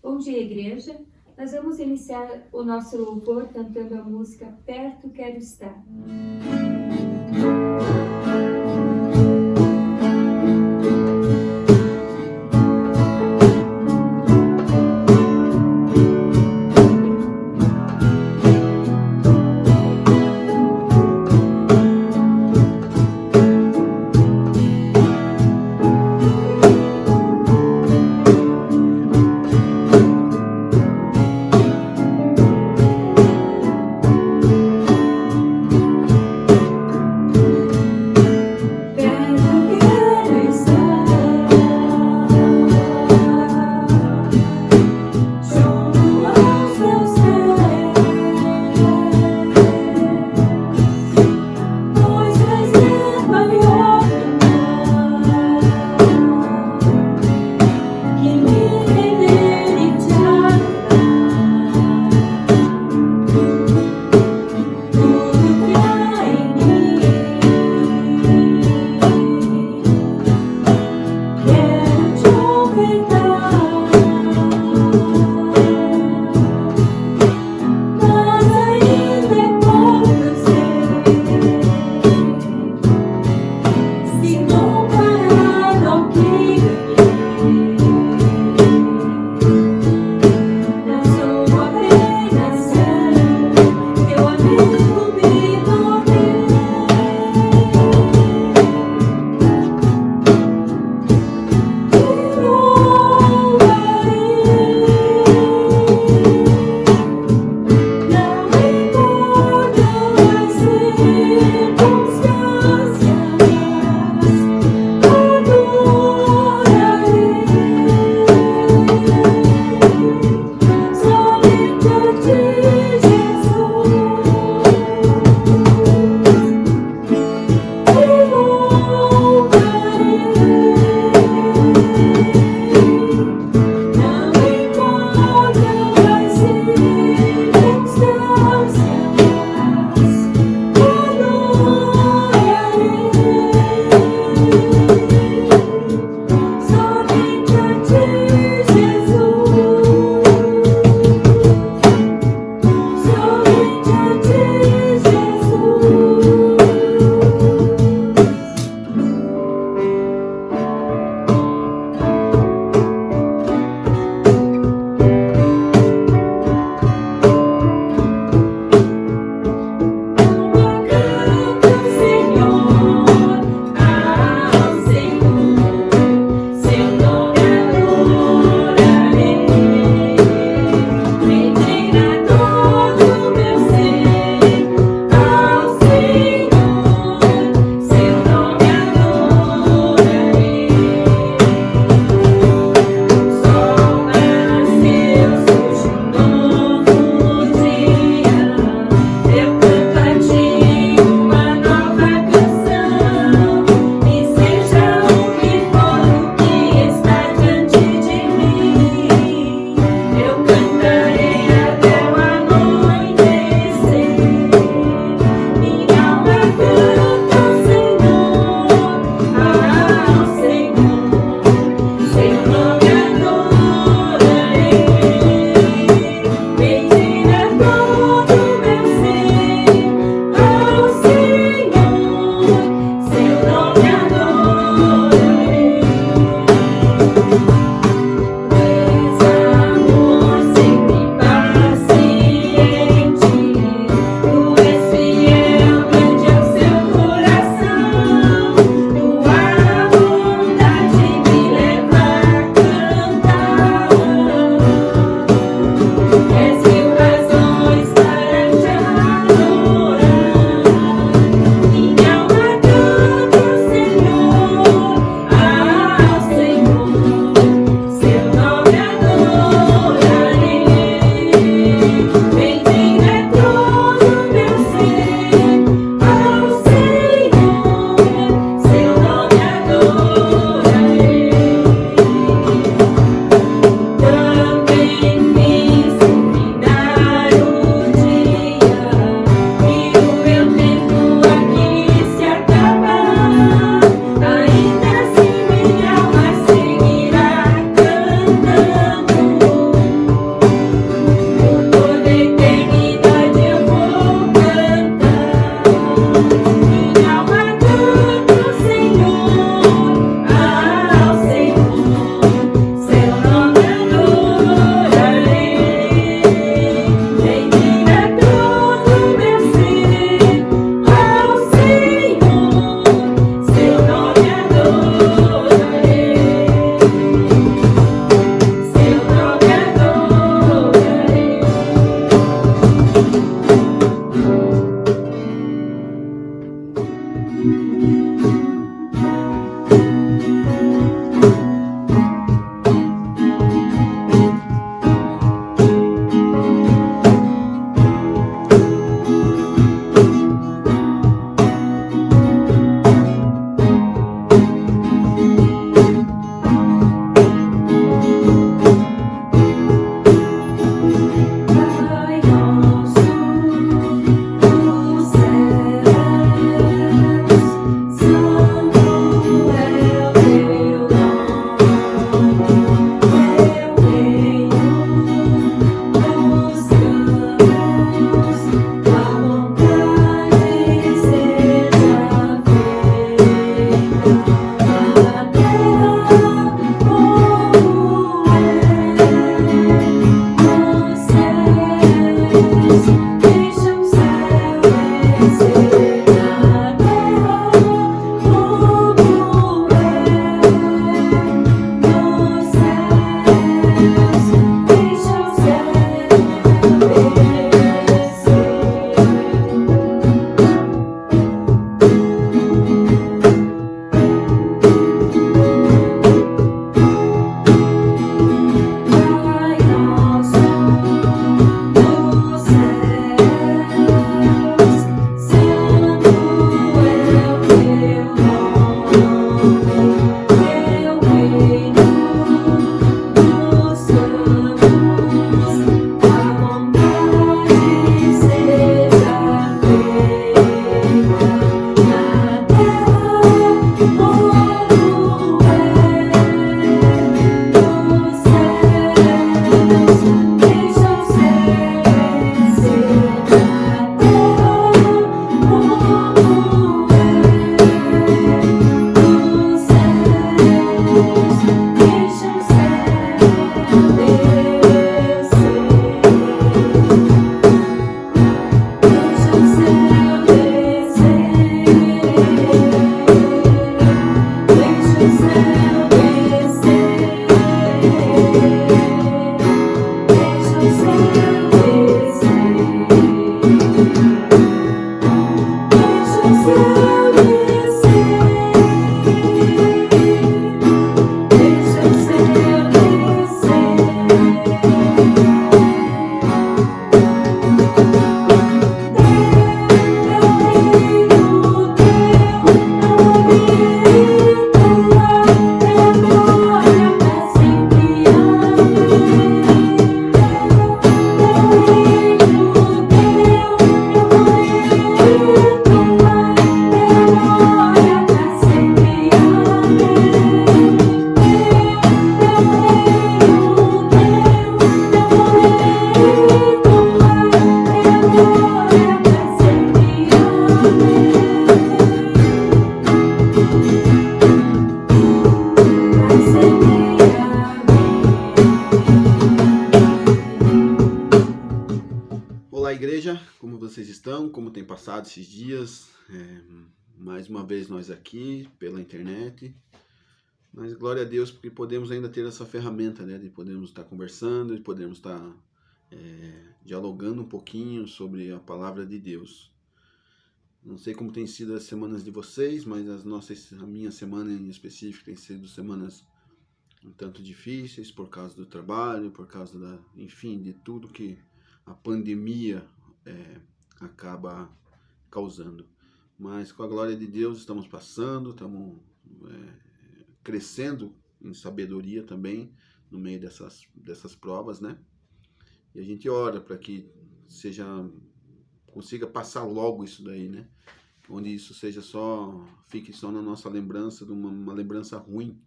Bom dia, igreja. Nós vamos iniciar o nosso louvor cantando a música Perto Quero Estar. Olá, igreja, como vocês estão? Como tem passado esses dias? Mais uma vez nós aqui pela internet, mas glória a Deus porque podemos ainda ter essa ferramenta, né? De podermos estar conversando, de podermos estar dialogando um pouquinho sobre a palavra de Deus. Não sei como tem sido as semanas de vocês, mas a minha semana em específico tem sido semanas um tanto difíceis por causa do trabalho, por causa enfim, de tudo que a pandemia acaba causando. Mas com a glória de Deus estamos passando, estamos crescendo em sabedoria também no meio dessas provas, né? E a gente ora para que consiga passar logo isso daí, né? Onde isso fique só na nossa lembrança, de uma lembrança ruim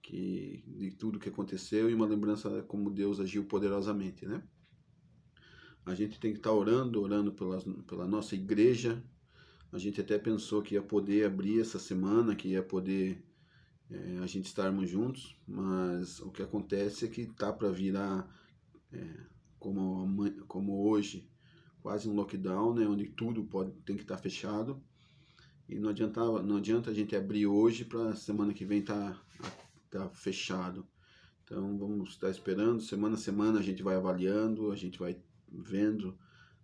de tudo que aconteceu e uma lembrança como Deus agiu poderosamente, né? A gente tem que estar orando pela nossa igreja. A gente até pensou que ia poder abrir essa semana, que ia poder a gente estarmos juntos, mas o que acontece é que tá para virar como hoje, quase um lockdown, né, onde tudo tem que estar fechado. E não adianta a gente abrir hoje para semana que vem tá fechado. Então vamos estar esperando, semana a semana a gente vai avaliando, a gente vai vendo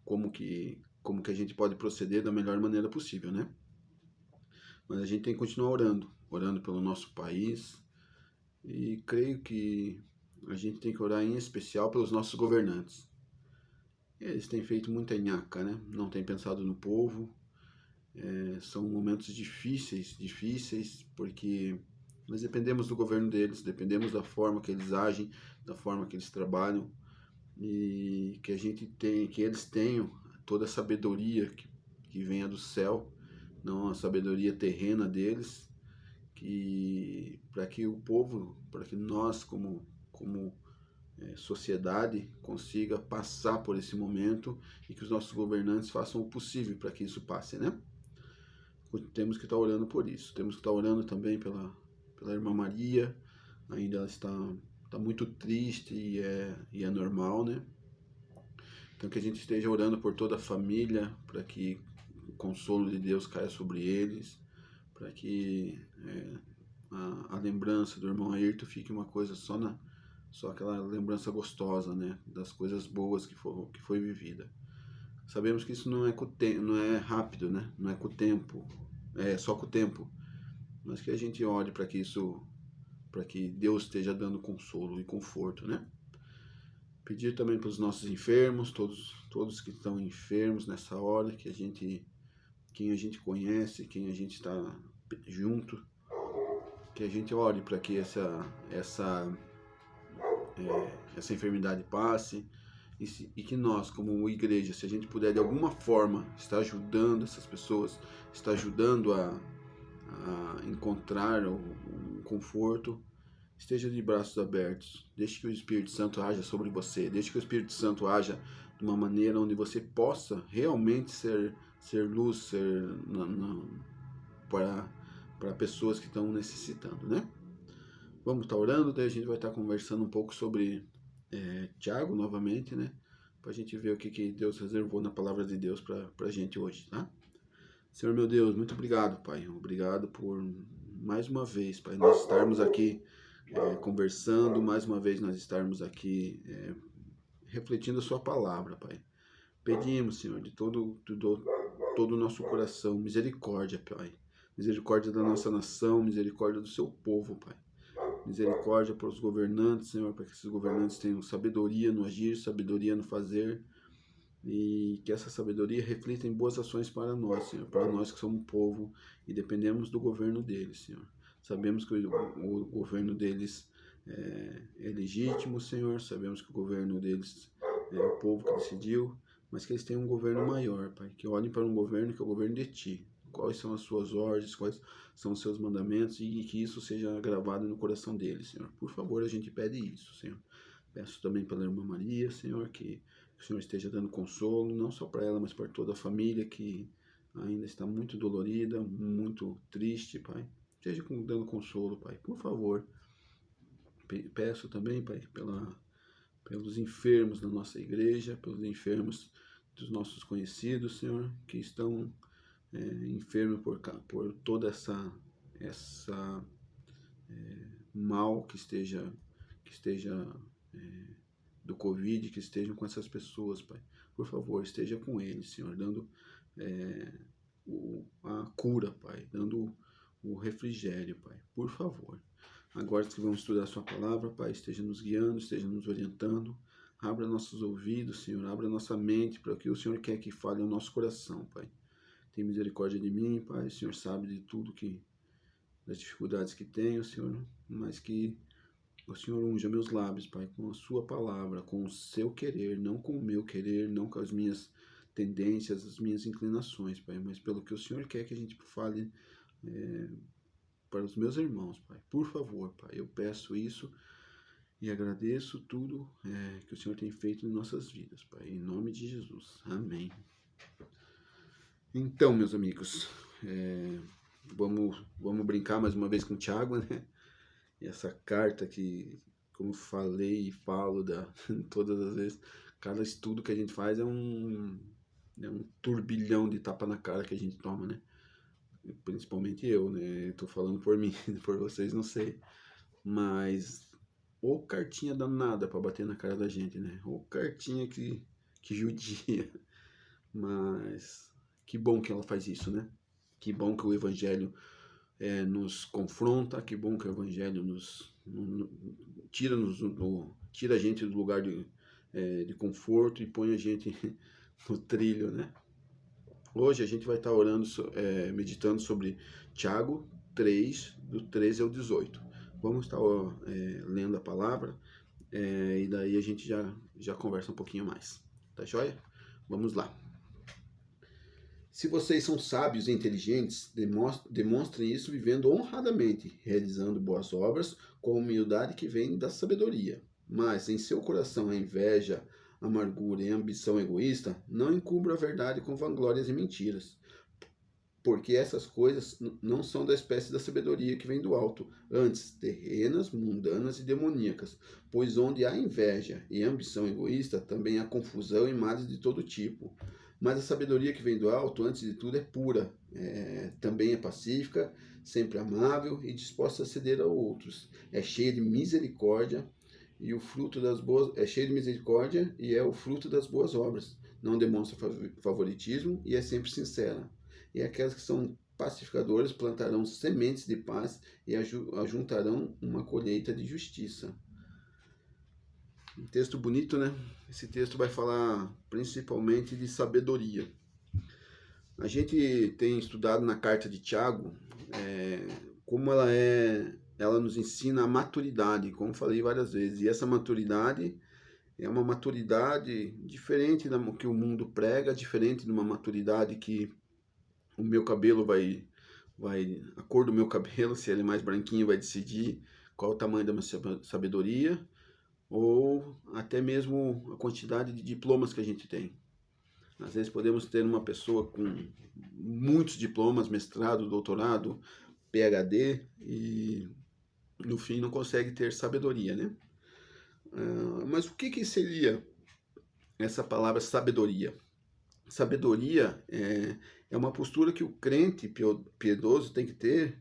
como que a gente pode proceder da melhor maneira possível, né? Mas a gente tem que continuar orando pelo nosso país, e creio que a gente tem que orar em especial pelos nossos governantes. Eles têm feito muita nhaca, né? Não têm pensado no povo. São momentos difíceis, porque nós dependemos do governo deles, dependemos da forma que eles agem, da forma que eles trabalham, e que eles tenham toda a sabedoria que venha do céu, não a sabedoria terrena deles, para que o povo, para que nós como sociedade consiga passar por esse momento e que os nossos governantes façam o possível para que isso passe, né? Temos que estar orando por isso. Temos que estar orando também pela irmã Maria. Ainda ela está muito triste e é normal, né? Então que a gente esteja orando por toda a família, para que o consolo de Deus caia sobre eles, para que a lembrança do irmão Ayrton fique uma coisa só aquela lembrança gostosa, né, das coisas boas que foi vivida. Sabemos que isso não é rápido, né, não é com o tempo, é só com o tempo, mas que a gente ore para que Deus esteja dando consolo e conforto, né. Pedir também para os nossos enfermos, todos que estão enfermos nessa hora, quem a gente conhece, quem a gente está junto, que a gente ore para que essa enfermidade passe, e que nós, como igreja, se a gente puder de alguma forma estar ajudando essas pessoas, estar ajudando a encontrar um conforto, esteja de braços abertos. Deixe que o Espírito Santo haja sobre você, deixe que o Espírito Santo haja de uma maneira onde você possa realmente ser luz, para pessoas que estão necessitando, né? Vamos estar orando, daí a gente vai estar conversando um pouco sobre Tiago novamente, né? Para a gente ver o que Deus reservou na palavra de Deus para a gente hoje, tá? Senhor meu Deus, muito obrigado, Pai. Obrigado por mais uma vez, Pai, nós estarmos aqui conversando, mais uma vez nós estarmos aqui refletindo a sua palavra, Pai. Pedimos, Senhor, de todo o nosso coração, misericórdia, Pai. Misericórdia da nossa nação, misericórdia do seu povo, Pai. Misericórdia para os governantes, Senhor, para que esses governantes tenham sabedoria no agir, sabedoria no fazer, e que essa sabedoria reflita em boas ações para nós, Senhor, para nós que somos um povo e dependemos do governo deles, Senhor. Sabemos que o governo deles é legítimo, Senhor, sabemos que o governo deles é o povo que decidiu, mas que eles tenham um governo maior, Pai, que olhem para um governo que é o governo de Ti. Quais são as suas ordens, quais são os seus mandamentos, e que isso seja gravado no coração deles, Senhor. Por favor, a gente pede isso, Senhor. Peço também pela irmã Maria, Senhor, que o Senhor esteja dando consolo, não só para ela, mas para toda a família que ainda está muito dolorida, muito triste, Pai. esteja dando consolo, Pai, por favor. Peço também, Pai, pelos enfermos da nossa igreja, pelos enfermos dos nossos conhecidos, Senhor, que estão enfermos por toda essa mal que esteja do Covid, que estejam com essas pessoas, Pai. Por favor, esteja com eles, Senhor, dando a cura, Pai, dando o refrigério, Pai, por favor. Agora que vamos estudar a sua palavra, Pai, esteja nos guiando, esteja nos orientando. Abra nossos ouvidos, Senhor, abra nossa mente para o que o Senhor quer que fale ao nosso coração, Pai. Tem misericórdia de mim, Pai. O Senhor sabe de tudo das dificuldades que tenho, Senhor, mas que o Senhor unja meus lábios, Pai, com a sua palavra, com o seu querer, não com o meu querer, não com as minhas tendências, as minhas inclinações, Pai, mas pelo que o Senhor quer que a gente fale para os meus irmãos, Pai. Por favor, Pai, eu peço isso e agradeço tudo que o Senhor tem feito em nossas vidas, Pai, em nome de Jesus. Amém. Então, meus amigos, vamos brincar mais uma vez com o Tiago, né? E essa carta que, como falei e falo todas as vezes, cada estudo que a gente faz é um turbilhão de tapa na cara que a gente toma, né? Principalmente eu, né? Eu tô falando por mim, por vocês não sei. Mas, ou cartinha danada pra bater na cara da gente, né? Ou cartinha que judia. Mas, que bom que ela faz isso, né? Que bom que o Evangelho nos confronta, que bom que o Evangelho tira a gente do lugar de conforto e põe a gente no trilho, né? Hoje a gente vai estar orando, meditando sobre Tiago 3, do 13 ao 18. Vamos estar lendo a palavra e daí a gente já conversa um pouquinho mais. Tá joia? Vamos lá. Se vocês são sábios e inteligentes, demonstrem isso vivendo honradamente, realizando boas obras com a humildade que vem da sabedoria. Mas em seu coração a inveja, amargura e ambição egoísta, não encubra a verdade com vanglórias e mentiras. Porque essas coisas não são da espécie da sabedoria que vem do alto, antes terrenas, mundanas e demoníacas. Pois onde há inveja e ambição egoísta, também há confusão e males de todo tipo. Mas a sabedoria que vem do alto, antes de tudo, é pura, também é pacífica, sempre amável e disposta a ceder a outros. É cheia de misericórdia e o fruto das boas é o fruto das boas obras. Não demonstra favoritismo e é sempre sincera. E aquelas que são pacificadoras plantarão sementes de paz e ajuntarão uma colheita de justiça. Um texto bonito, né? Esse texto vai falar principalmente de sabedoria. A gente tem estudado na carta de Tiago como ela nos ensina a maturidade, como falei várias vezes. E essa maturidade é uma maturidade diferente da que o mundo prega, diferente de uma maturidade que o meu cabelo a cor do meu cabelo, se ele é mais branquinho, vai decidir qual o tamanho da minha sabedoria, ou até mesmo a quantidade de diplomas que a gente tem. Às vezes podemos ter uma pessoa com muitos diplomas, mestrado, doutorado, PhD, e no fim não consegue ter sabedoria, né? Mas o que seria essa palavra sabedoria? Sabedoria é uma postura que o crente piedoso tem que ter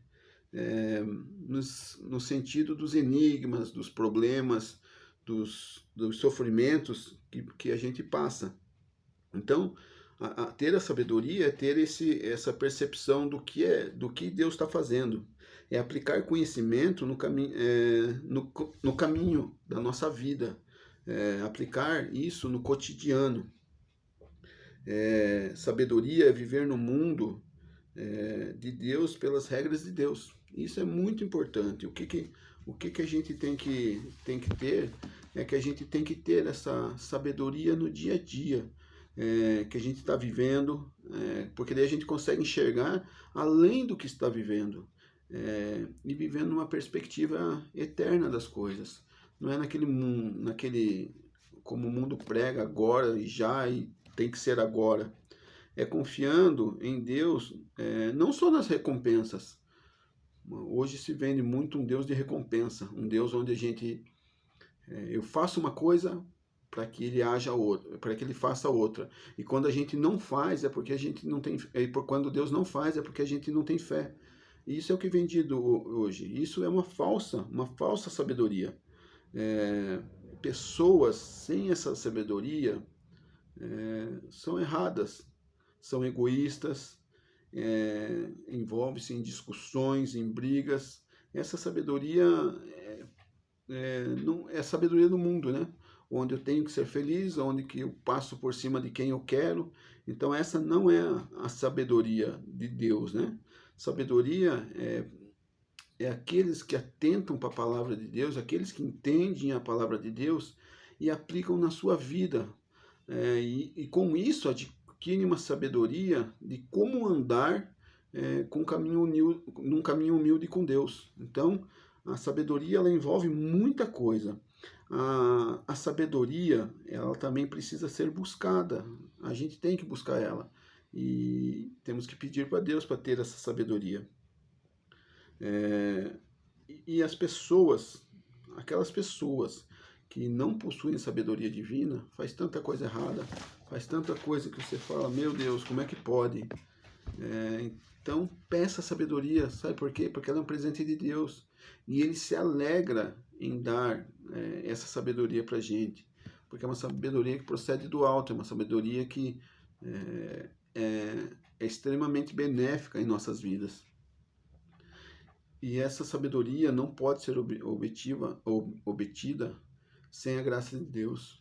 no sentido dos enigmas, dos problemas, dos sofrimentos que a gente passa. Então, ter a sabedoria é ter essa percepção do que Deus está fazendo. É aplicar conhecimento no caminho da nossa vida. Aplicar isso no cotidiano. Sabedoria é viver no mundo de Deus pelas regras de Deus. Isso é muito importante. O que a gente tem que ter é que a gente tem que ter essa sabedoria no dia a dia que a gente está vivendo, porque daí a gente consegue enxergar além do que está vivendo e vivendo uma perspectiva eterna das coisas. Não é naquele como o mundo prega agora e já e tem que ser agora. É confiando em Deus, não só nas recompensas, Hoje se vende muito um Deus de recompensa, um Deus onde a gente, eu faço uma coisa para que ele haja outra, para que ele faça outra. E quando a gente não faz, é porque a gente não tem, quando Deus não faz, é porque a gente não tem fé. E isso é o que é vendido hoje. Isso é uma falsa sabedoria. Pessoas sem essa sabedoria são erradas, são egoístas, envolve-se em discussões, em brigas. Essa sabedoria não, é a sabedoria do mundo, né? Onde eu tenho que ser feliz, onde que eu passo por cima de quem eu quero. Então essa não é a sabedoria de Deus, né? Sabedoria é aqueles que atentam para a palavra de Deus, aqueles que entendem a palavra de Deus e aplicam na sua vida. E com isso adquirem uma sabedoria de como andar num caminho humilde com Deus. Então, a sabedoria ela envolve muita coisa. A sabedoria ela também precisa ser buscada. A gente tem que buscar ela. E temos que pedir para Deus para ter essa sabedoria. E as pessoas, aquelas pessoas que não possuem sabedoria divina, faz tanta coisa errada, faz tanta coisa que você fala, meu Deus, como é que pode? Então, peça sabedoria, sabe por quê? Porque ela é um presente de Deus. E Ele se alegra em dar essa sabedoria para a gente. Porque é uma sabedoria que procede do alto, é uma sabedoria que é extremamente benéfica em nossas vidas. E essa sabedoria não pode ser obtida sem a graça de Deus.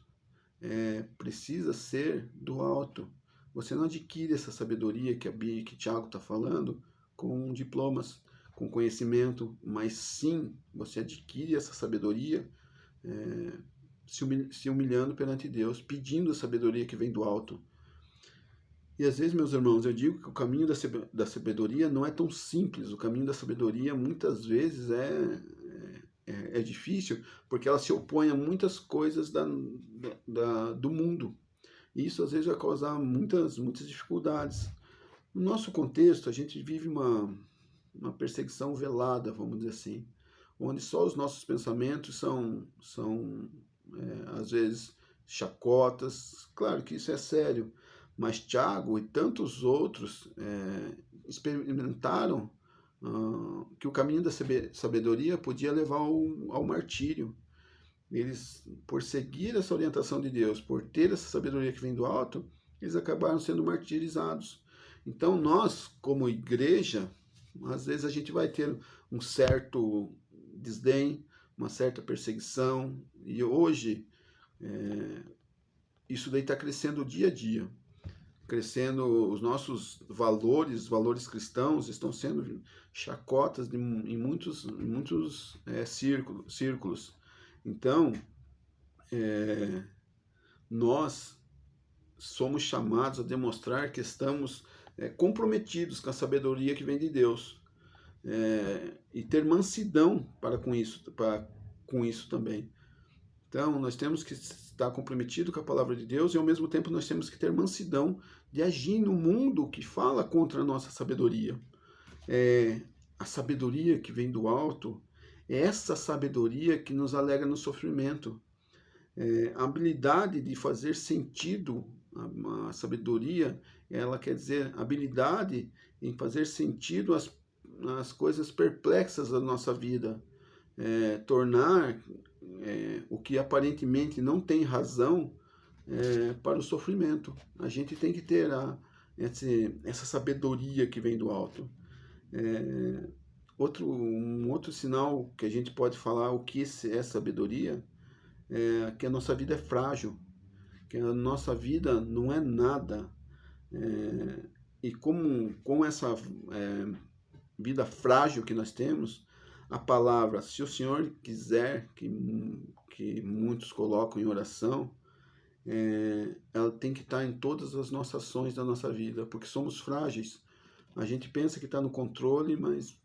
Precisa ser do alto. Você não adquire essa sabedoria que a Bia e que Tiago está falando com diplomas, com conhecimento, mas sim você adquire essa sabedoria se humilhando perante Deus, pedindo a sabedoria que vem do alto. E às vezes, meus irmãos, eu digo que o caminho da sabedoria não é tão simples. O caminho da sabedoria muitas vezes é difícil, porque ela se opõe a muitas coisas do mundo. E isso às vezes vai causar muitas dificuldades. No nosso contexto, a gente vive uma perseguição velada, vamos dizer assim, onde só os nossos pensamentos são às vezes, chacotas. Claro que isso é sério, mas Tiago e tantos outros experimentaram que o caminho da sabedoria podia levar ao martírio. Eles, por seguir essa orientação de Deus, por ter essa sabedoria que vem do alto, eles acabaram sendo martirizados. Então nós, como igreja, às vezes a gente vai ter um certo desdém, uma certa perseguição, e hoje isso daí está crescendo dia a dia. Crescendo, os nossos valores cristãos estão sendo chacotas em muitos círculos. Então, nós somos chamados a demonstrar que estamos comprometidos com a sabedoria que vem de Deus e ter mansidão com isso também. Então, nós temos que estar comprometidos com a palavra de Deus e, ao mesmo tempo, nós temos que ter mansidão de agir no mundo que fala contra a nossa sabedoria. A sabedoria que vem do alto é essa sabedoria que nos alegra no sofrimento. A habilidade de fazer sentido, a sabedoria, ela quer dizer habilidade em fazer sentido as coisas perplexas da nossa vida. Tornar o que aparentemente não tem razão para o sofrimento. A gente tem que ter essa sabedoria que vem do alto. Um outro sinal que a gente pode falar o que é sabedoria é que a nossa vida é frágil, que a nossa vida não é nada. E com essa vida frágil que nós temos, a palavra, se o Senhor quiser, que muitos colocam em oração, ela tem que estar em todas as nossas ações da nossa vida, porque somos frágeis. A gente pensa que está no controle, mas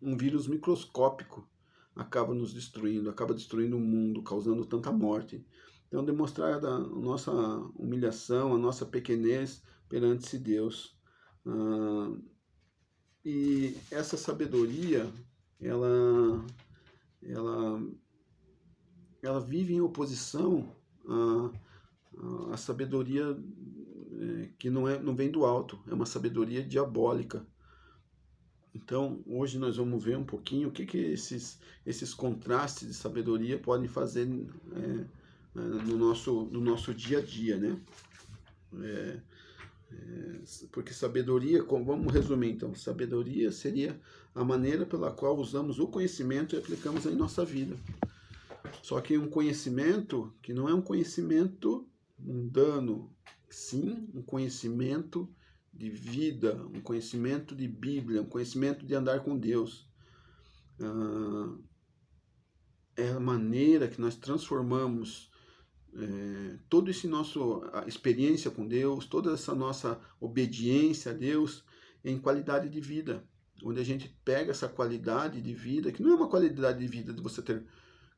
um vírus microscópico acaba nos destruindo, acaba destruindo o mundo, causando tanta morte. Então, demonstrar a nossa humilhação, a nossa pequenez perante Deus. E essa sabedoria, ela, ela, ela vive em oposição à sabedoria que não vem do alto, é uma sabedoria diabólica. Então, hoje nós vamos ver um pouquinho o que esses contrastes de sabedoria podem fazer no nosso dia a dia, né? Porque sabedoria, vamos resumir então, sabedoria seria a maneira pela qual usamos o conhecimento e aplicamos em nossa vida. Só que um conhecimento que não é um conhecimento mundano, sim um conhecimento de vida, um conhecimento de Bíblia, um conhecimento de andar com Deus. É a maneira que nós transformamos toda essa nossa experiência com Deus, toda essa nossa obediência a Deus em qualidade de vida, onde a gente pega essa qualidade de vida, que não é uma qualidade de vida de você ter,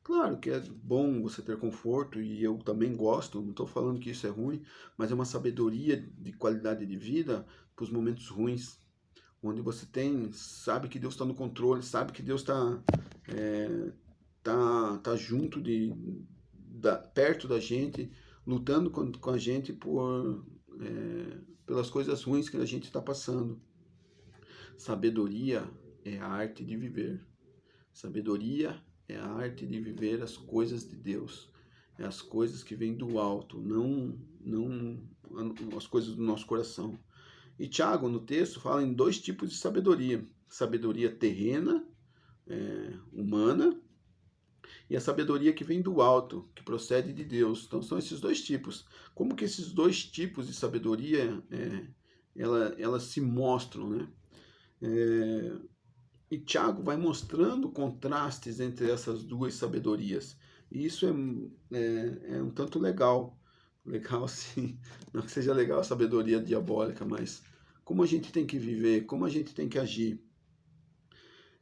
claro que é bom você ter conforto, e eu também gosto, não estou falando que isso é ruim, mas é uma sabedoria de qualidade de vida para os momentos ruins, onde você sabe que Deus está no controle, sabe que Deus está tá junto perto da gente, lutando com a gente pelas coisas ruins que a gente está passando. Sabedoria é a arte de viver. Sabedoria é a arte de viver as coisas de Deus. É as coisas que vêm do alto, não as coisas do nosso coração. E Tiago, no texto, fala em 2 tipos de sabedoria. Sabedoria terrena, humana, e a sabedoria que vem do alto, que procede de Deus. Então são esses 2 tipos. Como que esses 2 tipos de sabedoria elas se mostram, né? E Tiago vai mostrando contrastes entre essas 2 sabedorias. E isso é um tanto legal. Legal, sim. Não que seja legal a sabedoria diabólica, mas como a gente tem que viver, como a gente tem que agir.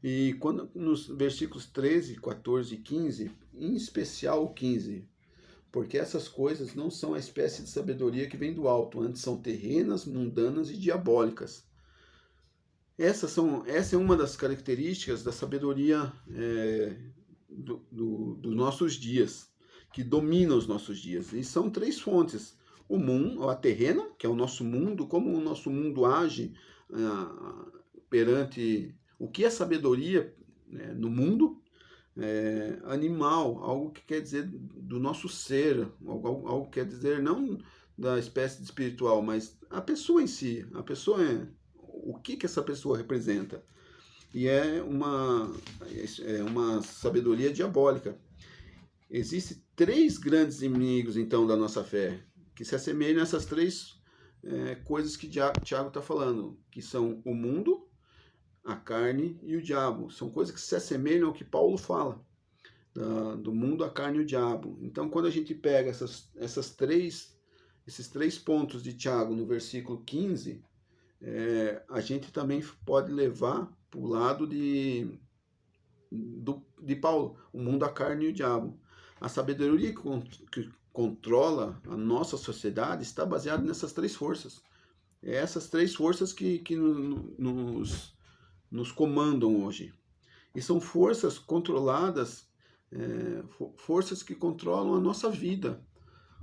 E quando nos versículos 13, 14 e 15, em especial o 15, porque essas coisas não são a espécie de sabedoria que vem do alto, antes são terrenas, mundanas e diabólicas. Essa é uma das características da sabedoria dos nossos dias, que domina os nossos dias. E são 3 fontes. O mundo, a terrena, que é o nosso mundo, como o nosso mundo age perante o que é sabedoria no mundo. Animal, algo que quer dizer do nosso ser, algo que quer dizer não da espécie espiritual, mas a pessoa em si. A pessoa o que essa pessoa representa. E é uma sabedoria diabólica. Existem 3 grandes inimigos, então, da nossa fé, que se assemelham a essas 3 coisas que Tiago está falando, que são o mundo, a carne e o diabo. São coisas que se assemelham ao que Paulo fala, do mundo, a carne e o diabo. Então, quando a gente pega esses 3 pontos de Tiago no versículo 15, a gente também pode levar para o lado de Paulo, o mundo, a carne e o diabo. A sabedoria que controla a nossa sociedade está baseada nessas 3 forças. É essas 3 forças que nos comandam hoje. E são forças controladas, forças que controlam a nossa vida.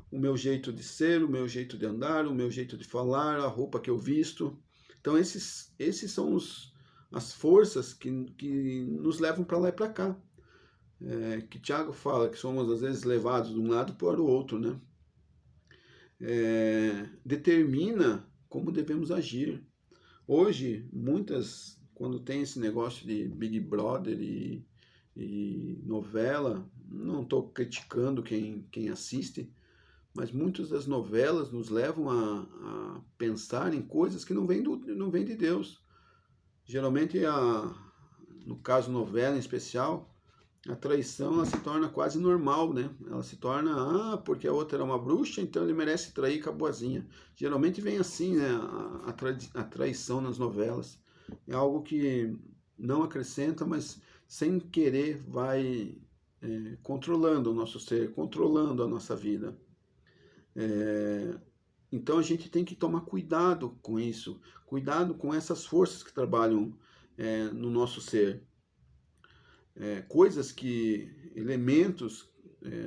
O meu jeito de ser, o meu jeito de andar, o meu jeito de falar, a roupa que eu visto. Então esses são as forças que nos levam para lá e para cá. Que Tiago fala que somos às vezes levados de um lado para o outro, né? Determina como devemos agir. Hoje, quando tem esse negócio de Big Brother e novela, não estou criticando quem assiste, mas muitas das novelas nos levam a pensar em coisas que não vêm de Deus. Geralmente, no caso novela em especial, a traição ela se torna quase normal, né? Ela se torna, porque a outra era uma bruxa, então ele merece trair com a boazinha. Geralmente vem assim, né? A traição nas novelas. É algo que não acrescenta, mas sem querer vai controlando o nosso ser, controlando a nossa vida. Então a gente tem que tomar cuidado com isso, cuidado com essas forças que trabalham no nosso ser. Elementos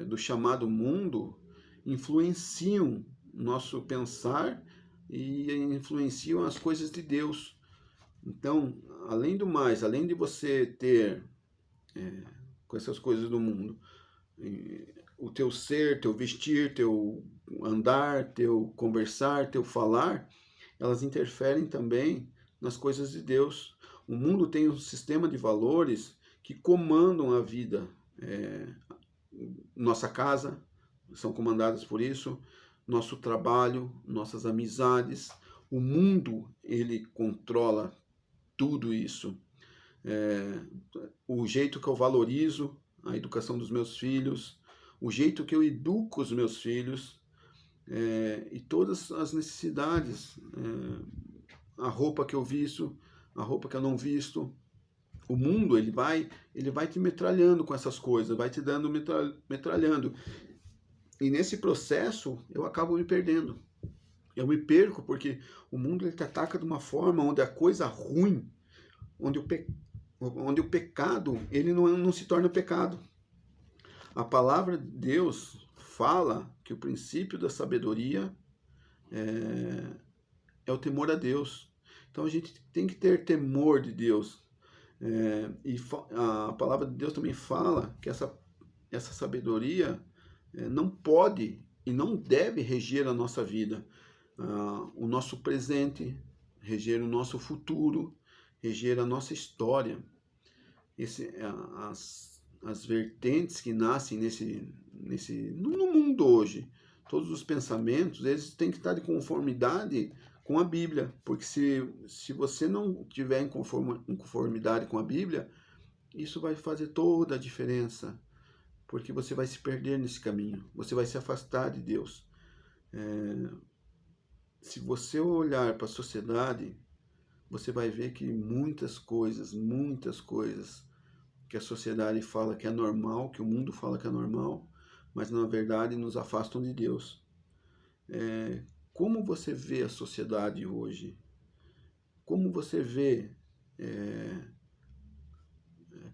do chamado mundo influenciam nosso pensar e influenciam as coisas de Deus. Então, além do mais, além de você ter com essas coisas do mundo, o teu ser, teu vestir, teu andar, teu conversar, teu falar, elas interferem também nas coisas de Deus. O mundo tem um sistema de valores que comandam a vida. Nossa casa são comandadas por isso, nosso trabalho, nossas amizades. O mundo, ele controla tudo isso. O jeito que eu valorizo a educação dos meus filhos, o jeito que eu educo os meus filhos, e todas as necessidades, a roupa que eu visto, a roupa que eu não visto. O mundo, ele vai te metralhando com essas coisas, vai te dando metralhando. E nesse processo, eu acabo me perdendo. Eu me perco porque o mundo, ele te ataca de uma forma onde a coisa ruim, onde o pecado, ele não se torna pecado. A palavra de Deus fala que o princípio da sabedoria é o temor a Deus. Então a gente tem que ter temor de Deus. E a palavra de Deus também fala que essa sabedoria não pode e não deve reger a nossa vida, o nosso presente, reger o nosso futuro, reger a nossa história. As vertentes que nascem no mundo hoje, todos os pensamentos, eles têm que estar de conformidade com a Bíblia, porque se você não tiver em conformidade com a Bíblia, isso vai fazer toda a diferença, porque você vai se perder nesse caminho, você vai se afastar de Deus. Se você olhar para a sociedade, você vai ver que muitas coisas que a sociedade fala que é normal, que o mundo fala que é normal, mas na verdade nos afastam de Deus. Como você vê a sociedade hoje? Como você vê?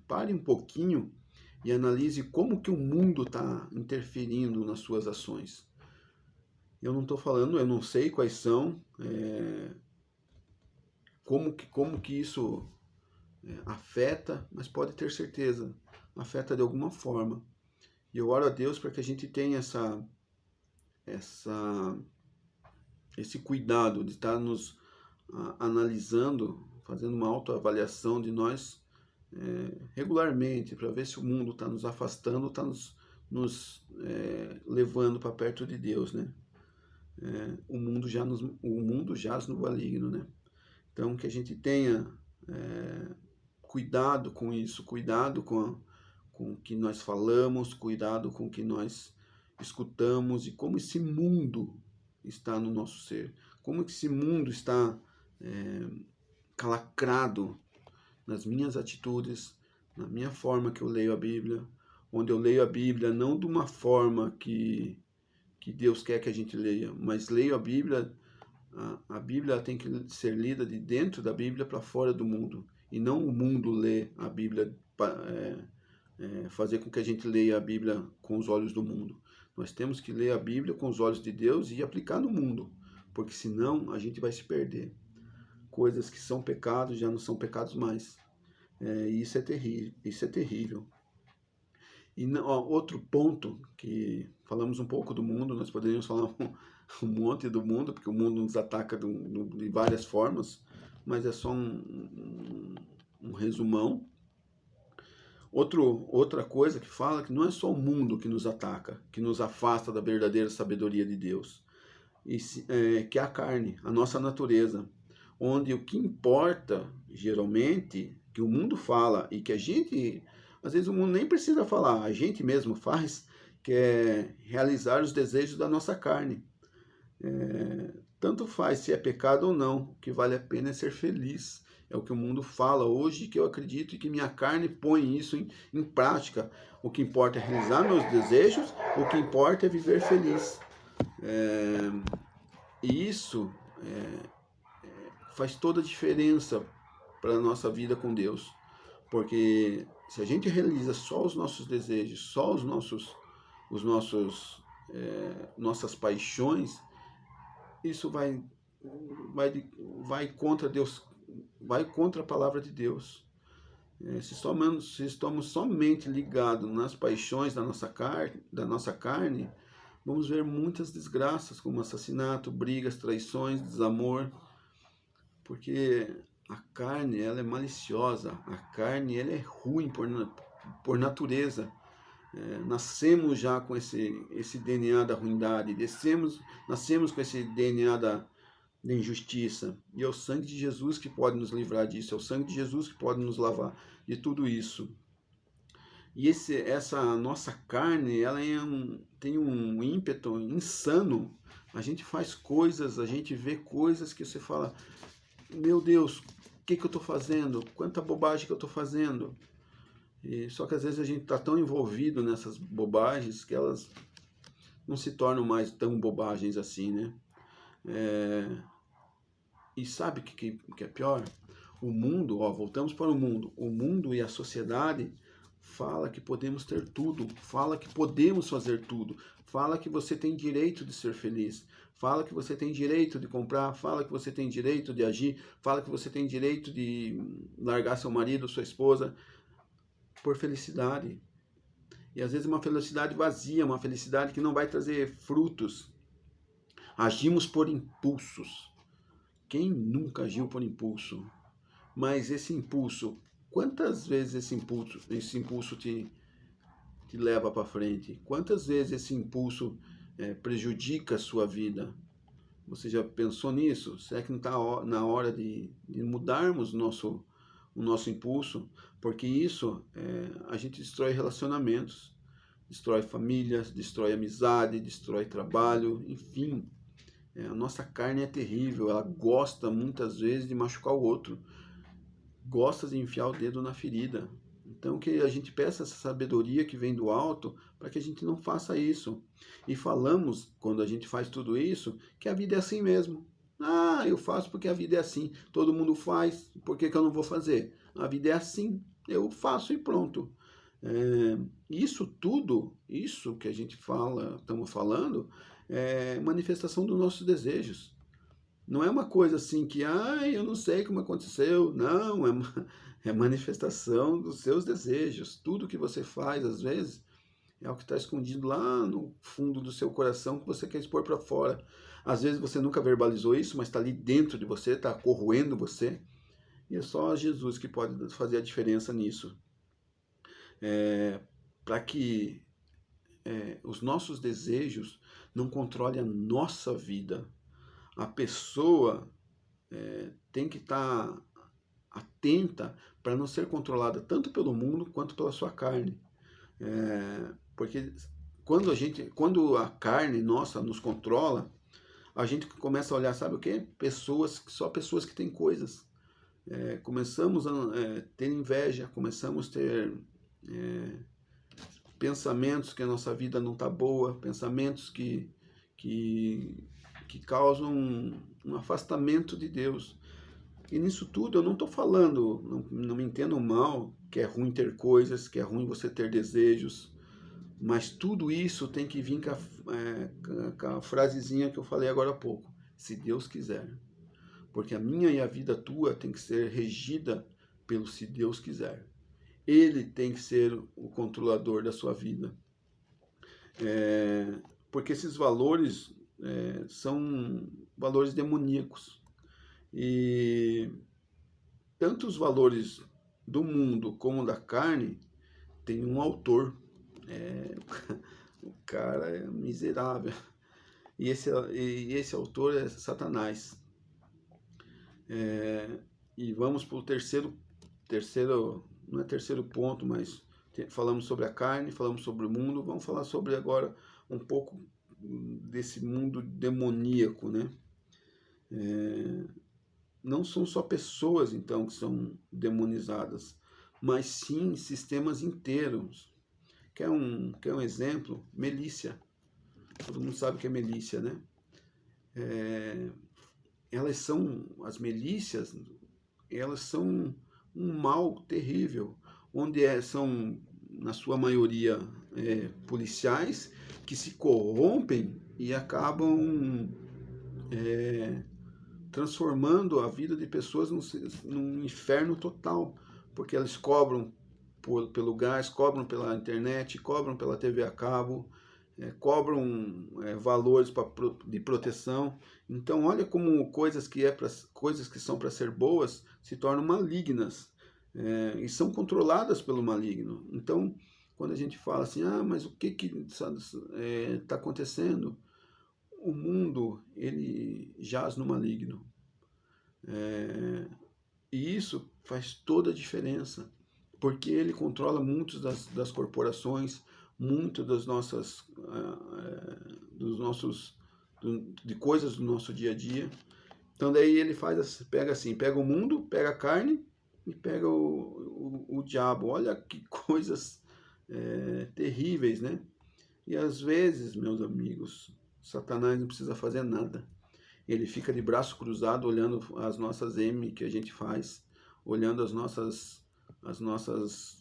Pare um pouquinho e analise como que o mundo está interferindo nas suas ações. Eu não estou falando, eu não sei quais são, como que isso afeta, mas pode ter certeza, afeta de alguma forma. E eu oro a Deus para que a gente tenha esse cuidado de estar nos analisando, fazendo uma autoavaliação de nós regularmente, para ver se o mundo está nos afastando, está nos levando para perto de Deus, né? O mundo jaz no maligno, né? Então, que a gente tenha cuidado com isso, cuidado com o que nós falamos, cuidado com o que nós escutamos e como esse mundo está no nosso ser, como esse mundo está calacrado nas minhas atitudes, na minha forma que eu leio a Bíblia, onde eu leio a Bíblia não de uma forma que Deus quer que a gente leia, mas leio a Bíblia tem que ser lida de dentro da Bíblia para fora do mundo, e não o mundo ler a Bíblia, fazer com que a gente leia a Bíblia com os olhos do mundo. Nós temos que ler a Bíblia com os olhos de Deus e aplicar no mundo, porque senão a gente vai se perder. Coisas que são pecados já não são pecados mais. E isso é terrível. E outro ponto, que falamos um pouco do mundo, nós poderíamos falar um monte do mundo, porque o mundo nos ataca de várias formas, mas é só um resumão. Outra coisa que fala que não é só o mundo que nos ataca, que nos afasta da verdadeira sabedoria de Deus, que é a carne, a nossa natureza, onde o que importa, geralmente, que o mundo fala e que a gente, às vezes o mundo nem precisa falar, a gente mesmo faz, que é realizar os desejos da nossa carne. Tanto faz se é pecado ou não, o que vale a pena é ser feliz. É o que o mundo fala hoje, que eu acredito e que minha carne põe isso em prática. O que importa é realizar meus desejos, o que importa é viver feliz. E isso faz toda a diferença para a nossa vida com Deus. Porque se a gente realiza só os nossos desejos, só nossas paixões, isso vai contra Deus, vai contra a palavra de Deus. Se estamos somente ligados nas paixões da nossa carne, vamos ver muitas desgraças, como assassinato, brigas, traições, desamor, porque a carne, ela é maliciosa, a carne, ela é ruim por natureza. Nascemos já com esse DNA da ruindade, nascemos com esse DNA da injustiça, e é o sangue de Jesus que pode nos livrar disso, é o sangue de Jesus que pode nos lavar de tudo isso. E essa nossa carne, ela tem um ímpeto insano. A gente faz coisas, a gente vê coisas que você fala, meu Deus, o que eu estou fazendo? Quanta bobagem que eu estou fazendo? Só que às vezes a gente está tão envolvido nessas bobagens que elas não se tornam mais tão bobagens assim, né? E sabe o que é pior? O mundo, voltamos para o mundo e a sociedade fala que podemos ter tudo, fala que podemos fazer tudo, fala que você tem direito de ser feliz, fala que você tem direito de comprar, fala que você tem direito de agir, fala que você tem direito de largar seu marido, sua esposa, por felicidade. E às vezes uma felicidade vazia, uma felicidade que não vai trazer frutos. Agimos por impulsos. Quem nunca agiu por impulso? Mas esse impulso, quantas vezes esse impulso te leva para frente? Quantas vezes esse impulso prejudica a sua vida? Você já pensou nisso? Será que não está na hora de mudarmos o nosso impulso? Porque isso, a gente destrói relacionamentos, destrói famílias, destrói amizade, destrói trabalho, enfim. A nossa carne é terrível, ela gosta muitas vezes de machucar o outro, gosta de enfiar o dedo na ferida. Então que a gente peça essa sabedoria que vem do alto para que a gente não faça isso. E falamos, quando a gente faz tudo isso, que a vida é assim mesmo. Eu faço porque a vida é assim. Todo mundo faz, por que eu não vou fazer? A vida é assim, eu faço e pronto. Isso tudo, isso que a gente estamos falando, é manifestação dos nossos desejos. Não é uma coisa assim que, eu não sei como aconteceu. Não, é manifestação dos seus desejos. Tudo que você faz, às vezes, é o que está escondido lá no fundo do seu coração que você quer expor para fora. Às vezes você nunca verbalizou isso, mas está ali dentro de você, está corroendo você. E é só Jesus que pode fazer a diferença nisso. Para que os nossos desejos não controlem a nossa vida. A pessoa tem que estar atenta para não ser controlada tanto pelo mundo quanto pela sua carne. Porque quando a carne nossa nos controla, a gente começa a olhar, sabe o quê? Só pessoas que têm coisas. Começamos a ter inveja, começamos a ter pensamentos que a nossa vida não está boa, pensamentos que causam um afastamento de Deus. E nisso tudo eu não estou falando, não me entendam mal, que é ruim ter coisas, que é ruim você ter desejos, mas tudo isso tem que vir com a frasezinha que eu falei agora há pouco, se Deus quiser. Porque a minha e a vida tua tem que ser regida pelo se Deus quiser. Ele tem que ser o controlador da sua vida. Porque esses valores são valores demoníacos. E tanto os valores do mundo como da carne tem um autor. O cara é miserável. E esse autor é Satanás. E vamos para o terceiro, não é terceiro ponto, mas falamos sobre a carne, falamos sobre o mundo, vamos falar sobre agora um pouco desse mundo demoníaco, né? Não são só pessoas, então, que são demonizadas, mas sim sistemas inteiros. Quer um exemplo? Milícia. Todo mundo sabe o que é milícia, né? As milícias, elas são um mal terrível, onde são, na sua maioria, policiais que se corrompem e acabam transformando a vida de pessoas num inferno total, porque eles cobram pelo gás, cobram pela internet, cobram pela TV a cabo, cobram valores de proteção. Então, olha como coisas que são para ser boas se tornam malignas, e são controladas pelo maligno. Então, quando a gente fala assim, mas o que está acontecendo? O mundo, ele jaz no maligno. E isso faz toda a diferença, porque ele controla muitas das corporações, muito das nossas, de coisas do nosso dia a dia. Então daí ele pega o mundo, pega a carne e pega o diabo. Olha que coisas terríveis, né? E às vezes, meus amigos, Satanás não precisa fazer nada. Ele fica de braço cruzado olhando as nossas M que a gente faz, olhando as nossas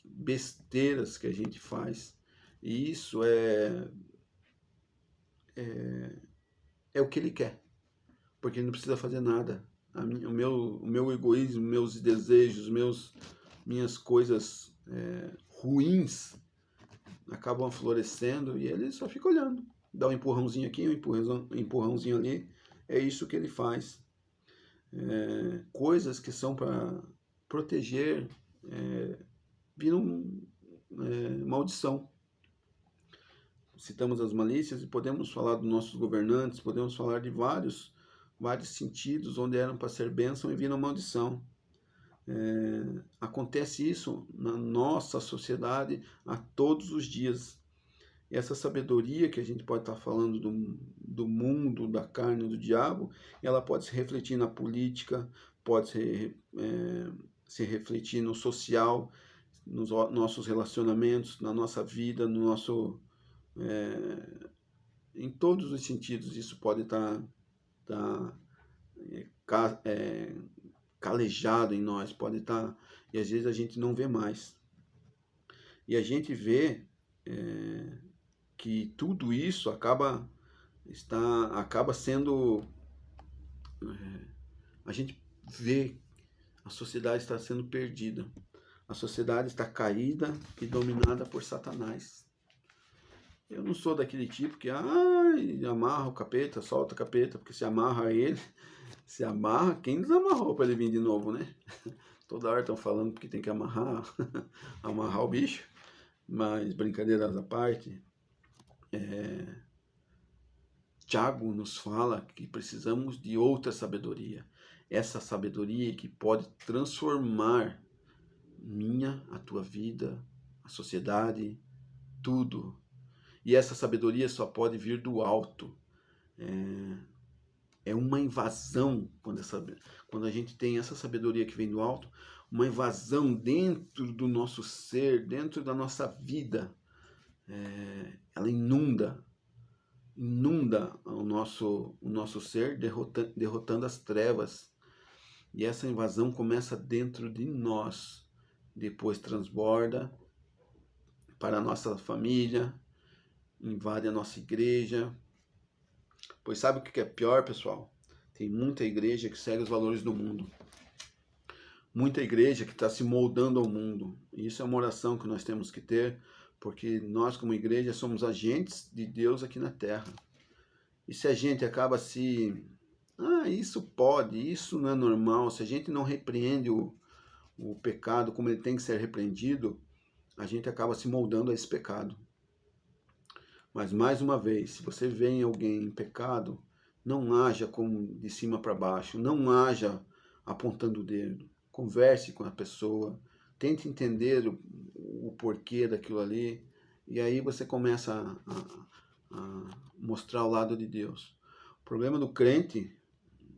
besteiras que a gente faz. E isso é o que ele quer, porque ele não precisa fazer nada. O meu egoísmo, meus desejos, minhas coisas ruins acabam florescendo e ele só fica olhando. Dá um empurrãozinho aqui, um empurrãozinho ali. É isso que ele faz. Coisas que são para proteger viram maldição. Citamos as malícias e podemos falar dos nossos governantes, podemos falar de vários sentidos onde eram para ser bênção e viram maldição. Acontece isso na nossa sociedade a todos os dias. E essa sabedoria que a gente pode estar falando do mundo, da carne, do diabo, ela pode se refletir na política, pode se refletir no social, nos nossos relacionamentos, na nossa vida, em todos os sentidos. Isso pode estar calejado em nós, pode estar, e às vezes a gente não vê mais. E a gente vê que tudo isso acaba sendo, a gente vê a sociedade está sendo perdida, a sociedade está caída e dominada por Satanás. Eu não sou daquele tipo que amarra o capeta, solta o capeta, porque se amarra ele, se amarra, quem desamarrou para ele vir de novo, né? Toda hora estão falando que tem que amarrar o bicho, mas brincadeiras à parte, Tiago nos fala que precisamos de outra sabedoria. Essa sabedoria que pode transformar a tua vida, a sociedade, tudo. E essa sabedoria só pode vir do alto. É uma invasão, quando a gente tem essa sabedoria que vem do alto, uma invasão dentro do nosso ser, dentro da nossa vida. Ela inunda o nosso ser, derrotando as trevas. E essa invasão começa dentro de nós, depois transborda para a nossa família, invade a nossa igreja. Pois sabe o que é pior, pessoal? Tem muita igreja que segue os valores do mundo. Muita igreja que está se moldando ao mundo. E isso é uma oração que nós temos que ter, porque nós, como igreja, somos agentes de Deus aqui na terra. E se a gente acaba isso pode, isso não é normal, se a gente não repreende o pecado como ele tem que ser repreendido, a gente acaba se moldando a esse pecado. Mas, mais uma vez, se você vê em alguém em pecado, não haja como de cima para baixo, não haja apontando o dedo. Converse com a pessoa, tente entender o porquê daquilo ali, e aí você começa a mostrar o lado de Deus. O problema do crente,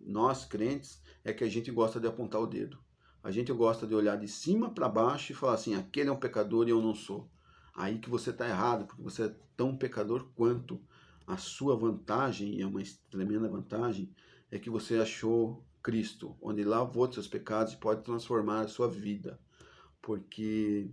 nós crentes, é que a gente gosta de apontar o dedo. A gente gosta de olhar de cima para baixo e falar assim, aquele é um pecador e eu não sou. Aí que você está errado, porque você é tão pecador quanto. A sua vantagem, e é uma tremenda vantagem, é que você achou Cristo, onde Ele lavou os seus pecados e pode transformar a sua vida. Porque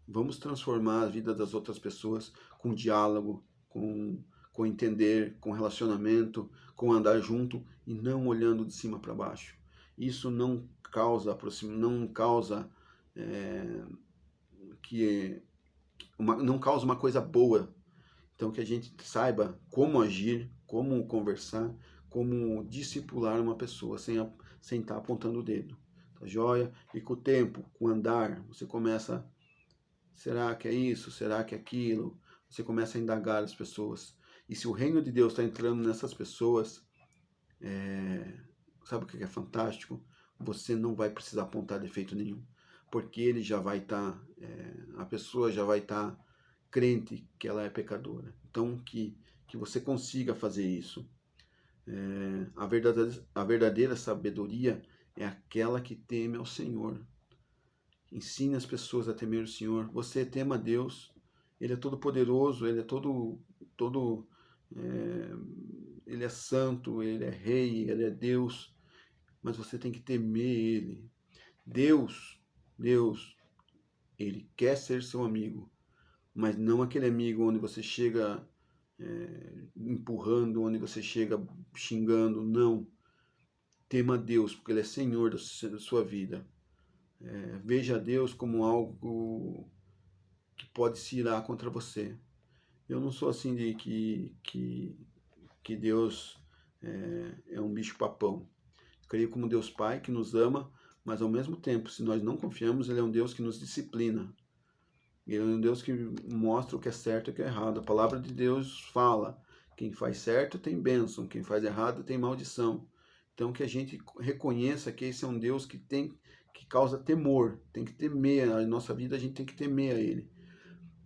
vamos transformar a vida das outras pessoas com diálogo, com entender, com relacionamento, com andar junto e não olhando de cima para baixo. Isso não causa não causa uma coisa boa. Então que a gente saiba como agir, como conversar, como discipular uma pessoa sem estar apontando o dedo. Tá joia? E com o tempo, com o andar, você começa, será que é isso? Será que é aquilo? Você começa a indagar as pessoas. E se o reino de Deus está entrando nessas pessoas, sabe o que é fantástico? Você não vai precisar apontar defeito nenhum. Porque ele já vai estar, a pessoa já vai estar crente que ela é pecadora. Então, que você consiga fazer isso. A verdadeira sabedoria é aquela que teme ao Senhor. Ensine as pessoas a temer o Senhor. Você tema a Deus. Ele é todo poderoso, ele é ele é santo, ele é rei, ele é Deus. Mas você tem que temer ele. Deus, ele quer ser seu amigo. Mas não aquele amigo onde você chega empurrando, onde você chega xingando. Não. Tema a Deus, porque ele é Senhor da sua vida. Veja a Deus como algo que pode se irar contra você. Eu não sou assim de que Deus é um bicho papão. Creio como Deus Pai que nos ama, mas ao mesmo tempo, se nós não confiamos, ele é um Deus que nos disciplina. Ele é um Deus que mostra o que é certo e o que é errado. A palavra de Deus fala: quem faz certo tem bênção, quem faz errado tem maldição. Então que a gente reconheça que esse é um Deus que causa temor, tem que temer. A nossa vida a gente tem que temer a Ele.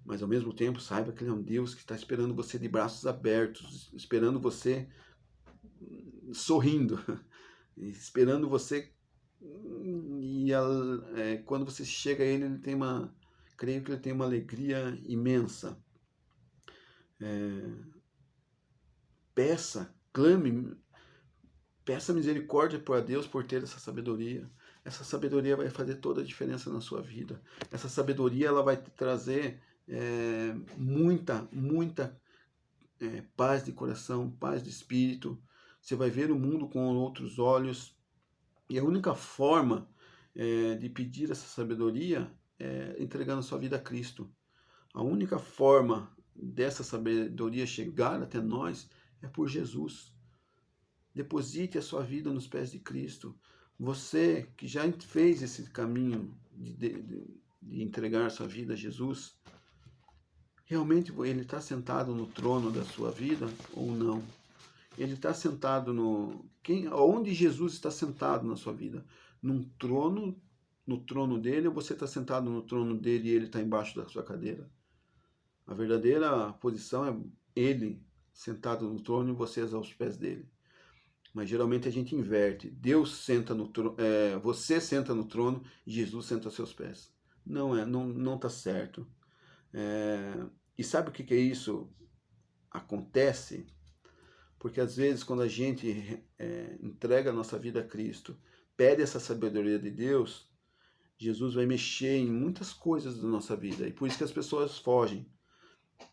Mas ao mesmo tempo saiba que Ele é um Deus que está esperando você de braços abertos, esperando você sorrindo, esperando você. E quando você chega a Ele, creio que Ele tem uma alegria imensa. Clame, peça misericórdia para Deus por ter essa sabedoria. Essa sabedoria vai fazer toda a diferença na sua vida. Essa sabedoria ela vai te trazer muita paz de coração, paz de espírito. Você vai ver o mundo com outros olhos. E a única forma de pedir essa sabedoria é entregando a sua vida a Cristo. A única forma dessa sabedoria chegar até nós é por Jesus. Deposite a sua vida nos pés de Cristo. Você que já fez esse caminho de entregar a sua vida a Jesus, realmente ele está sentado no trono da sua vida ou não? Ele está sentado onde Jesus está sentado na sua vida? No trono dele, ou você está sentado no trono dele e ele está embaixo da sua cadeira? A verdadeira posição é ele sentado no trono e vocês aos pés dele. Mas geralmente a gente inverte. Deus senta no trono, você senta no trono e Jesus senta aos seus pés. Não está certo. E sabe o que é isso? Acontece porque às vezes quando a gente entrega a nossa vida a Cristo, pede essa sabedoria de Deus, Jesus vai mexer em muitas coisas da nossa vida. E por isso que as pessoas fogem.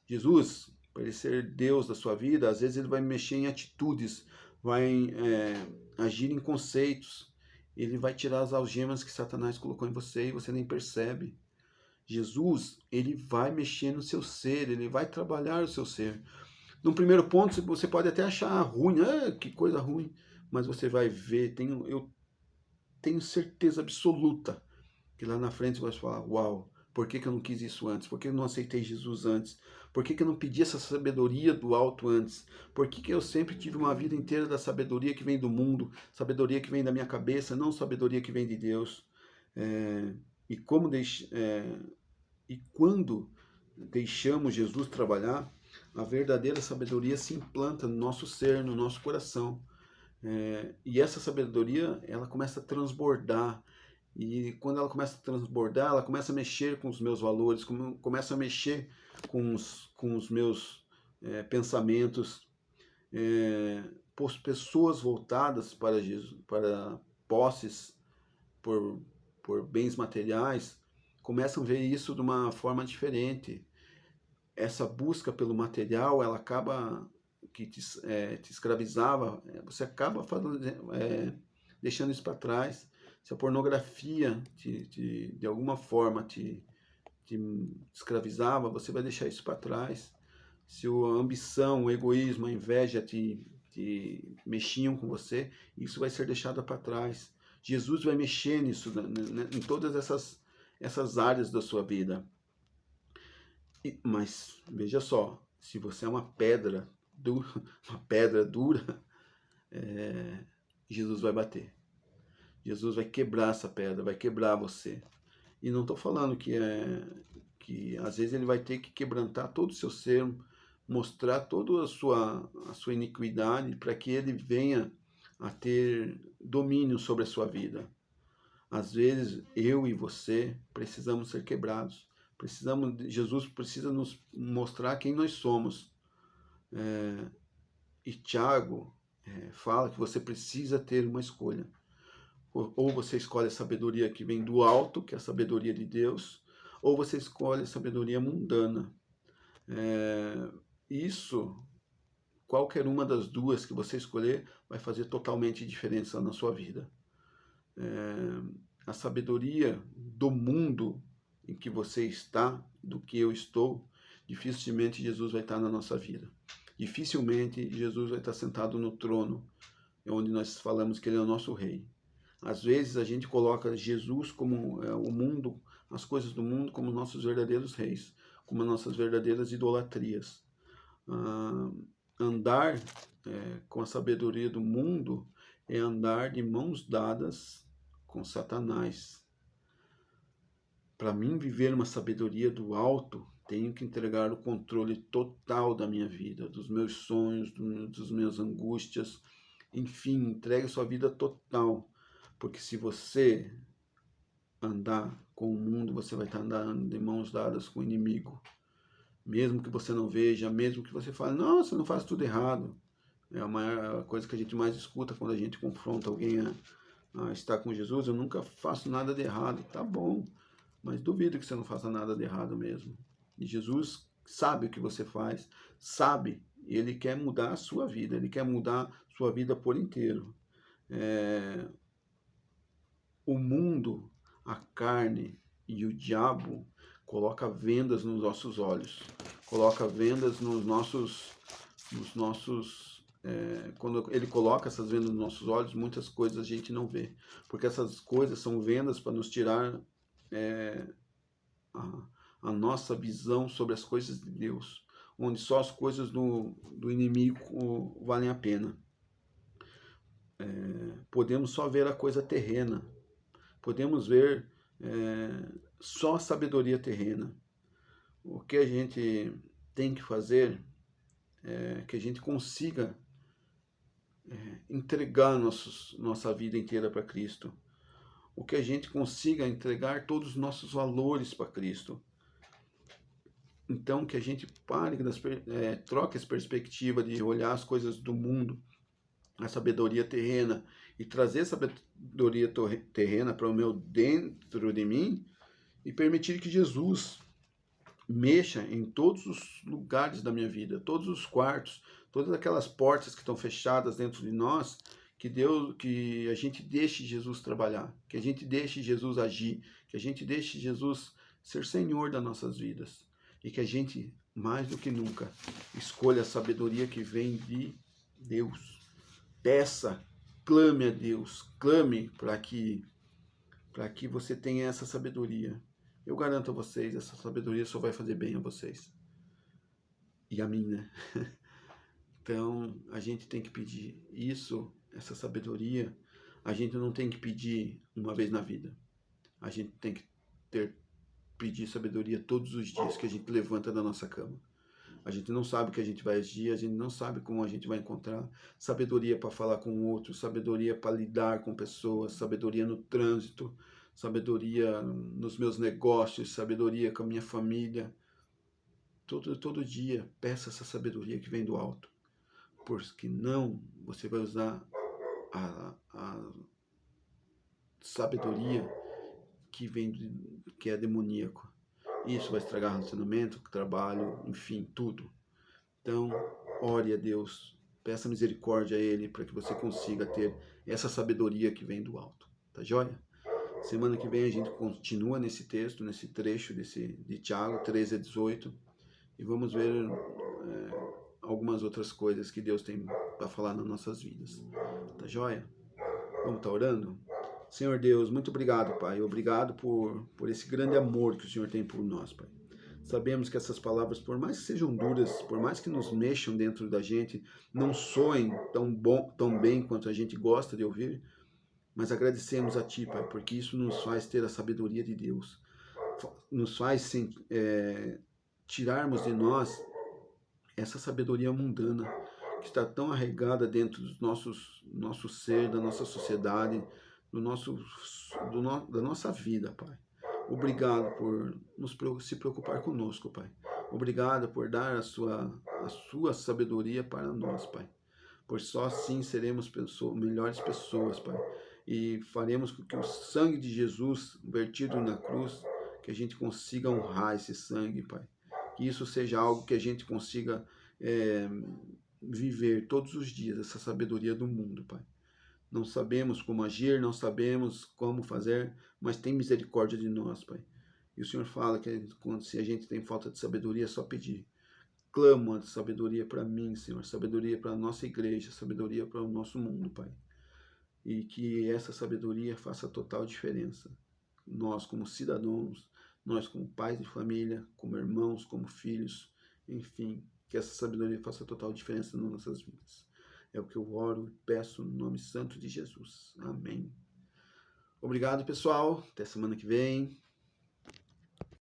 Jesus, para ele ser Deus da sua vida, às vezes ele vai mexer em atitudes, vai agir em conceitos. Ele vai tirar as algemas que Satanás colocou em você e você nem percebe. Jesus, ele vai mexer no seu ser, ele vai trabalhar o seu ser. Num primeiro ponto, você pode até achar ruim, que coisa ruim, mas você vai ver, eu tenho certeza absoluta que lá na frente você vai falar: uau, por que eu não quis isso antes? Por que eu não aceitei Jesus antes? Por que eu não pedi essa sabedoria do alto antes? Por que eu sempre tive uma vida inteira da sabedoria que vem do mundo, sabedoria que vem da minha cabeça, não sabedoria que vem de Deus? E quando deixamos Jesus trabalhar, a verdadeira sabedoria se implanta no nosso ser, no nosso coração. E essa sabedoria, ela começa a transbordar. E quando ela começa a transbordar, ela começa a mexer com os meus valores, começa a mexer com os meus pensamentos. pessoas voltadas para Jesus, para posses por bens materiais, começam a ver isso de uma forma diferente. Essa busca pelo material, ela acaba que te escravizava, você acaba deixando isso para trás. Se a pornografia de alguma forma te escravizava, você vai deixar isso para trás. Se a ambição, o egoísmo, a inveja te mexiam com você, isso vai ser deixado para trás. Jesus vai mexer nisso, em todas essas áreas da sua vida. Mas veja só, se você é uma pedra dura, Jesus vai bater. Jesus vai quebrar essa pedra, vai quebrar você. E não estou falando que às vezes ele vai ter que quebrantar todo o seu ser, mostrar toda a sua iniquidade para que ele venha a ter domínio sobre a sua vida. Às vezes eu e você precisamos ser quebrados. Jesus precisa nos mostrar quem nós somos. E Tiago fala que você precisa ter uma escolha. Ou você escolhe a sabedoria que vem do alto, que é a sabedoria de Deus, ou você escolhe a sabedoria mundana. Isso, qualquer uma das duas que você escolher, vai fazer totalmente diferença na sua vida. A sabedoria do mundo em que você está, do que eu estou, dificilmente Jesus vai estar na nossa vida. Dificilmente Jesus vai estar sentado no trono, onde nós falamos que ele é o nosso rei. Às vezes a gente coloca Jesus como o mundo, as coisas do mundo, como nossos verdadeiros reis, como nossas verdadeiras idolatrias. Andar com a sabedoria do mundo é andar de mãos dadas com Satanás. Para mim viver uma sabedoria do alto, tenho que entregar o controle total da minha vida, dos meus sonhos, das minhas angústias, enfim, entregue a sua vida total. Porque se você andar com o mundo, você vai estar andando de mãos dadas com o inimigo. Mesmo que você não veja, mesmo que você fale, não, você não faz tudo errado. É a maior coisa que a gente mais escuta quando a gente confronta alguém a estar com Jesus. Eu nunca faço nada de errado. Tá bom, mas duvido que você não faça nada de errado mesmo. E Jesus sabe o que você faz, sabe, e Ele quer mudar a sua vida, Ele quer mudar a sua vida por inteiro. O mundo, a carne e o diabo coloca vendas nos nossos olhos, coloca vendas quando ele coloca essas vendas nos nossos olhos, muitas coisas a gente não vê, porque essas coisas são vendas para nos tirar a nossa visão sobre as coisas de Deus, onde só as coisas do inimigo valem a pena. Podemos só ver a coisa terrena, podemos ver só a sabedoria terrena. O que a gente tem que fazer é que a gente consiga entregar nossa vida inteira para Cristo. O que a gente consiga entregar todos os nossos valores para Cristo. Então, que a gente pare, troque essa perspectiva de olhar as coisas do mundo, a sabedoria terrena, e trazer a sabedoria terrena para o meu dentro de mim e permitir que Jesus mexa em todos os lugares da minha vida, todos os quartos, todas aquelas portas que estão fechadas dentro de nós, que a gente deixe Jesus trabalhar, que a gente deixe Jesus agir, que a gente deixe Jesus ser Senhor das nossas vidas e que a gente, mais do que nunca, escolha a sabedoria que vem de Deus. Peça, clame a Deus, clame para que você tenha essa sabedoria. Eu garanto a vocês, essa sabedoria só vai fazer bem a vocês. E a mim, né? Então, a gente tem que pedir isso, essa sabedoria, a gente não tem que pedir uma vez na vida. A gente tem que pedir sabedoria todos os dias que a gente levanta da nossa cama. A gente não sabe o que a gente vai agir, a gente não sabe como a gente vai encontrar. Sabedoria para falar com o outro, sabedoria para lidar com pessoas, sabedoria no trânsito, sabedoria nos meus negócios, sabedoria com a minha família. Todo dia, peça essa sabedoria que vem do alto. porque não, você vai usar a sabedoria que que é demoníaco. Isso vai estragar relacionamento, trabalho, enfim, tudo. Então, ore a Deus, peça misericórdia a Ele para que você consiga ter essa sabedoria que vem do alto. Tá joia? Semana que vem a gente continua nesse texto, nesse trecho de Tiago 13 a 18 e vamos ver algumas outras coisas que Deus tem para falar nas nossas vidas. Tá joia? Vamos estar orando? Senhor Deus, muito obrigado, Pai. Obrigado por esse grande amor que o Senhor tem por nós, Pai. Sabemos que essas palavras, por mais que sejam duras, por mais que nos mexam dentro da gente, não soem tão bem quanto a gente gosta de ouvir, mas agradecemos a Ti, Pai, porque isso nos faz ter a sabedoria de Deus, nos faz tirarmos de nós essa sabedoria mundana que está tão arraigada dentro do nosso ser, da nossa sociedade, da nossa vida, Pai. Obrigado por se preocupar conosco, Pai. Obrigado por dar a sua sabedoria para nós, Pai. Pois só assim seremos melhores pessoas, Pai. E faremos com que o sangue de Jesus vertido na cruz, que a gente consiga honrar esse sangue, Pai. Que isso seja algo que a gente consiga viver todos os dias, essa sabedoria do mundo, Pai. Não sabemos como agir, não sabemos como fazer, mas tem misericórdia de nós, Pai. E o Senhor fala que se a gente tem falta de sabedoria, é só pedir. Clamo a sabedoria para mim, Senhor, sabedoria para a nossa igreja, sabedoria para o nosso mundo, Pai. E que essa sabedoria faça total diferença. Nós como cidadãos, nós como pais de família, como irmãos, como filhos, enfim, que essa sabedoria faça total diferença nas nossas vidas. É o que eu oro e peço no nome santo de Jesus. Amém. Obrigado, pessoal. Até semana que vem.